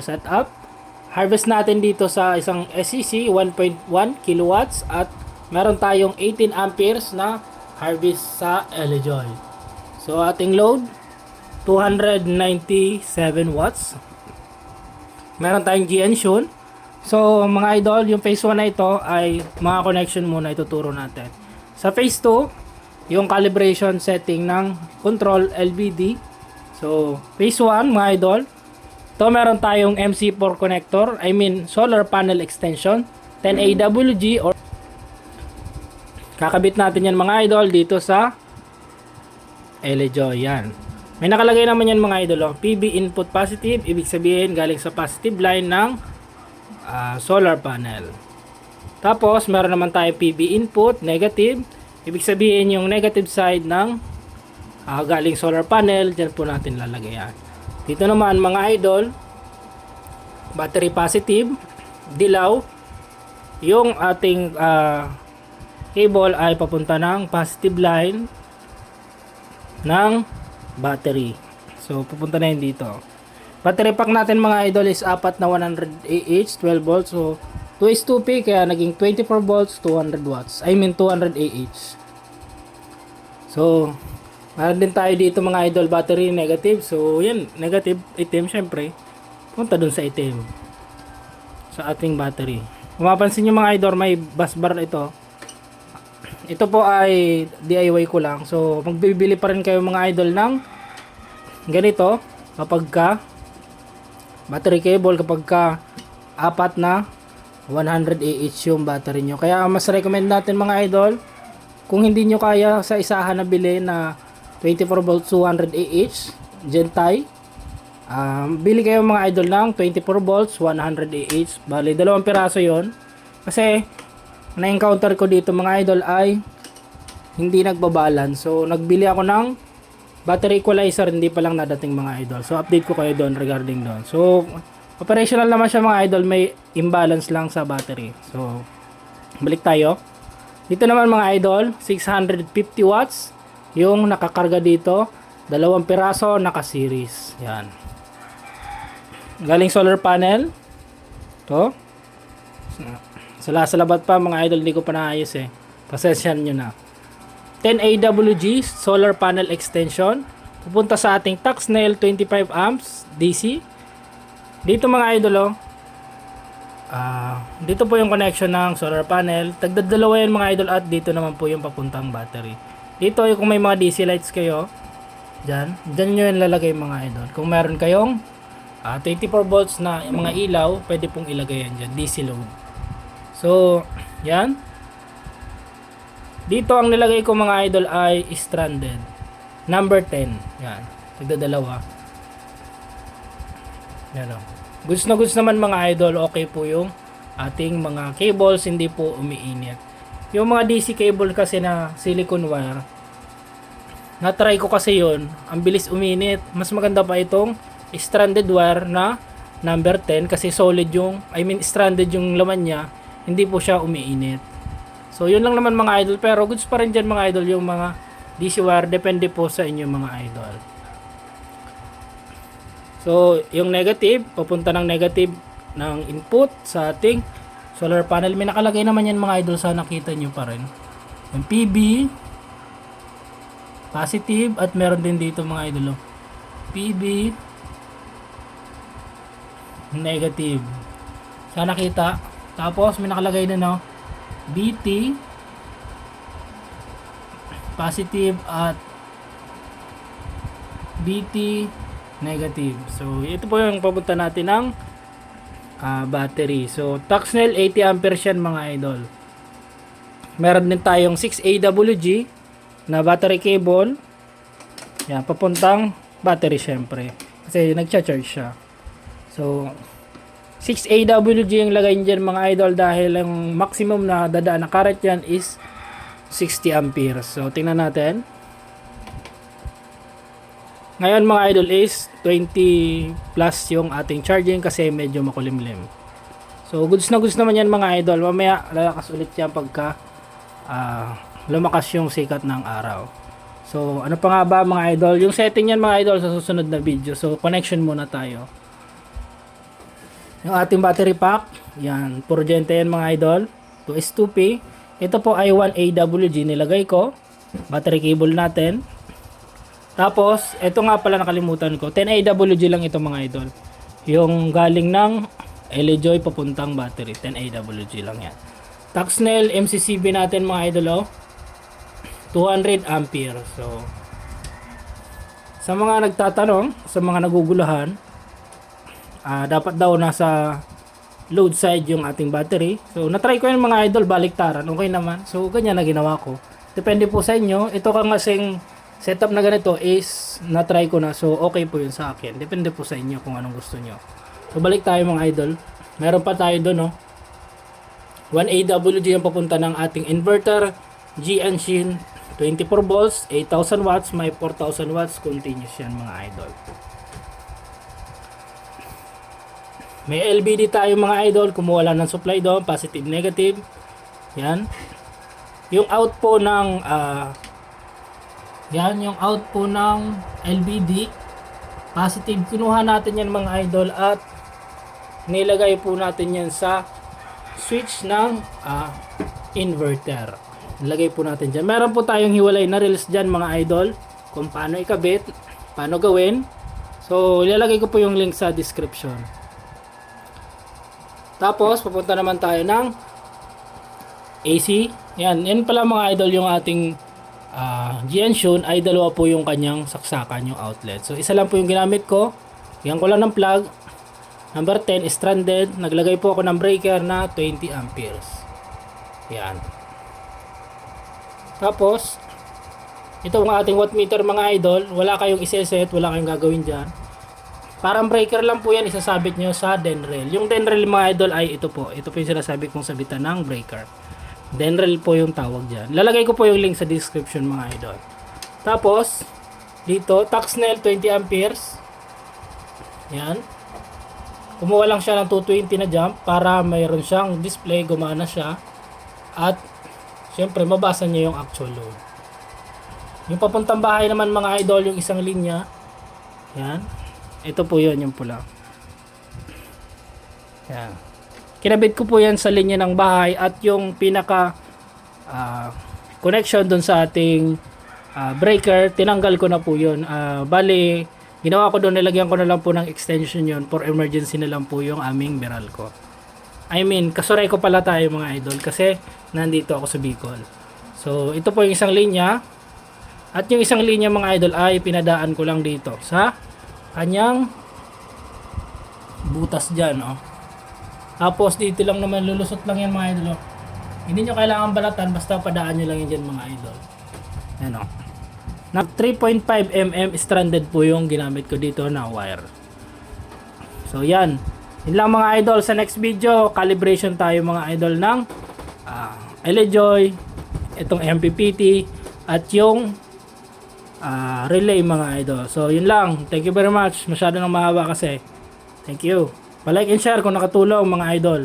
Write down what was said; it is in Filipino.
setup. Harvest natin dito sa isang SCC 1.1 kilowatts at meron tayong 18 amperes na harvest sa LJoy. So ating load 297 watts. Meron tayong GNShun. So mga idol, yung phase 1 na ito ay mga connection muna ituturo natin. Sa phase 2, yung calibration setting ng control LVD. So phase 1 mga idol, to meron tayong MC4 connector, solar panel extension, 10 AWG or kakabit natin yan mga idol dito sa LJoy yan. May nakalagay naman yan mga idol, PB input positive, ibig sabihin galing sa positive line ng solar panel. Tapos meron naman tayo PB input negative, ibig sabihin yung negative side ng galing solar panel, dyan po natin lalagay yan. Dito naman mga idol, battery positive, dilaw, yung ating cable ay papunta ng positive line ng battery. So pupunta na yun dito. Battery pack natin mga idol is apat na 100 Ah 12 volts. So 2:2P kaya naging 24 volts 200 watts. 200 Ah. So meron din tayo dito mga idol battery negative. So yan, negative item syempre. Punta dun sa item. Sa ating battery. Kung mapansin nyo mga idol, may bus bar ito. Ito po ay DIY ko lang. So magbibili pa rin kayo mga idol ng ganito kapag ka battery cable, kapag ka apat na 100 Ah yung battery nyo. Kaya mas recommend natin mga idol, kung hindi nyo kaya sa isahan na bili na 24 volts 200 Ah Gentai, bili kayo mga idol ng 24 volts 100 Ah. Bali dalawang piraso yon. Kasi na-encounter ko dito mga idol ay hindi nagbabalance. So nagbili ako ng battery equalizer, hindi pa lang nadating mga idol. So update ko kayo doon regarding doon. So operational naman siya mga idol, may imbalance lang sa battery. So balik tayo. Dito naman mga idol, 650 watts yung nakakarga dito, dalawang piraso naka-series. Yan. Galing solar panel. To. Salabat pa mga idol, hindi ko pa naayos eh. Pasensyahan nyo na. 10 AWG solar panel extension. Pupunta sa ating Tuxnail 25 amps DC. Dito mga idol dito po yung connection ng solar panel. Tagdadalawa yan mga idol at dito naman po yung papuntang battery. Dito kung may mga DC lights kayo, dyan nyo yung lalagay mga idol. Kung meron kayong 24 volts na mga ilaw, pwede pong ilagay yan dyan, DC load. So, yan. Dito ang nilagay ko mga idol ay stranded. Number 10. Yan. Tagdadalawa. Yan o. Goods na goods naman mga idol. Okay po yung ating mga cables, hindi po umiinit. Yung mga DC cable kasi na silicone wire, na-try ko kasi yon, ang bilis uminit. Mas maganda pa itong stranded wire na number 10 kasi solid yung, stranded yung laman niya, hindi po siya umiinit. So yun lang naman mga idol, pero goods pa rin dyan mga idol yung mga DC wire, depende po sa inyo mga idol. So yung negative, papunta ng negative ng input sa ating solar panel. May nakalagay naman yan mga idol, sa nakita nyo pa rin. Yung PB positive at meron din dito mga idol PB negative. Sa nakita. Tapos may nakalagay na BT positive at BT negative. So ito po yung papunta natin ng battery. So Tuxnail 80 amperes yan mga idol. Meron din tayong 6 AWG na battery cable. Yan, papuntang battery syempre. Kasi nagcha-charge siya. So 6 AWG yung lagay dyan mga idol dahil ang maximum na dadaan na current yan is 60 amperes. So tingnan natin. Ngayon mga idol is 20 plus yung ating charging kasi medyo makulimlim. So goods na goods naman yan mga idol. Mamaya lalakas ulit yan pagka lumakas yung sikat ng araw. So ano pa nga ba mga idol? Yung setting yan mga idol sa susunod na video. So connection muna tayo. Yung ating battery pack, yan, puro Gente yan mga idol. 2S2P. Ito po ay 1AWG nilagay ko. Battery cable natin. Tapos, ito nga pala nakalimutan ko. 10AWG lang ito mga idol. Yung galing ng LA-Joy papuntang battery. 10AWG lang yan. Taxnel MCCB natin mga idol, oh. 200 ampere. So, sa mga nagtatanong, sa mga naguguluhan, dapat daw nasa load side yung ating battery. So, natry ko yung mga idol, baliktaran. Okay naman. So, ganyan na ginawa ko. Depende po sa inyo. Ito kasing setup na ganito is na-try ko na. So, okay po yun sa akin. Depende po sa inyo kung anong gusto nyo. So, balik tayo mga idol. Meron pa tayo doon, no? 1AWG ang papunta ng ating inverter. G-Engine 24 volts, 8,000 watts, may 4,000 watts. Continuous yan mga idol. May LBD tayo mga idol. Kumuha lang ng supply doon. Positive, negative. Yan. Yung out po ng yan, yung out po ng LBD positive, kinuha natin yan mga idol at nilagay po natin yan sa switch ng inverter. Nilagay po natin dyan. Meron po tayong hiwalay na reels dyan mga idol kung paano ikabit, paano gawin. So ilalagay ko po yung link sa description. Tapos papunta naman tayo ng AC. Yan pala mga idol yung ating G-Engine ay dalawa po yung kanyang saksakan, yung outlet. So isa lang po yung ginamit ko. Yan ko lang ng plug. Number 10 stranded. Naglagay po ako ng breaker na 20 amperes. Yan. Tapos ito ang ating wattmeter mga idol. Wala kayong iseset, wala kayong gagawin dyan. Parang breaker lang po yan, isasabit nyo sa denrail. Yung denrail mga idol ay ito po. Ito po yung sinasabi kong sabitan ng breaker. Denrail po yung tawag dyan. Lalagay ko po yung link sa description mga idol. Tapos dito, Taxnel 20 amperes. Yan. Kumuha lang siya ng 220 na jump para mayroon siyang display, gumana siya. At syempre mabasa niya yung actual load. Yung papuntang bahay naman mga idol, yung isang linya. Yan. Ito po yun, yung pula. Yan. Kinabit ko po yan sa linya ng bahay at yung pinaka connection dun sa ating breaker, tinanggal ko na po yun. Bali, ginawa ko doon, nilagyan ko na lang po ng extension yun for emergency na lang po yung aming Meralco. I mean, kasuray ko pala tayo mga idol kasi nandito ako sa Bicol. So, ito po yung isang linya. At yung isang linya mga idol ay pinadaan ko lang dito sa kanyang butas dyan, oh. Tapos dito lang naman, lulusot lang yan mga idol, oh. Hindi nyo kailangan balatan, basta padaan nyo lang yan dyan mga idol. Yan, oh. Na 3.5 mm stranded po yung ginamit ko dito na wire. So yan. Yun lang mga idol. Sa next video, calibration tayo mga idol ng LA-Joy, itong MPPT at yung relay mga idol. So yun lang. Thank you very much. Masyado nang mahaba kasi. Thank you. Pa-like and share kung nakatulong mga idol.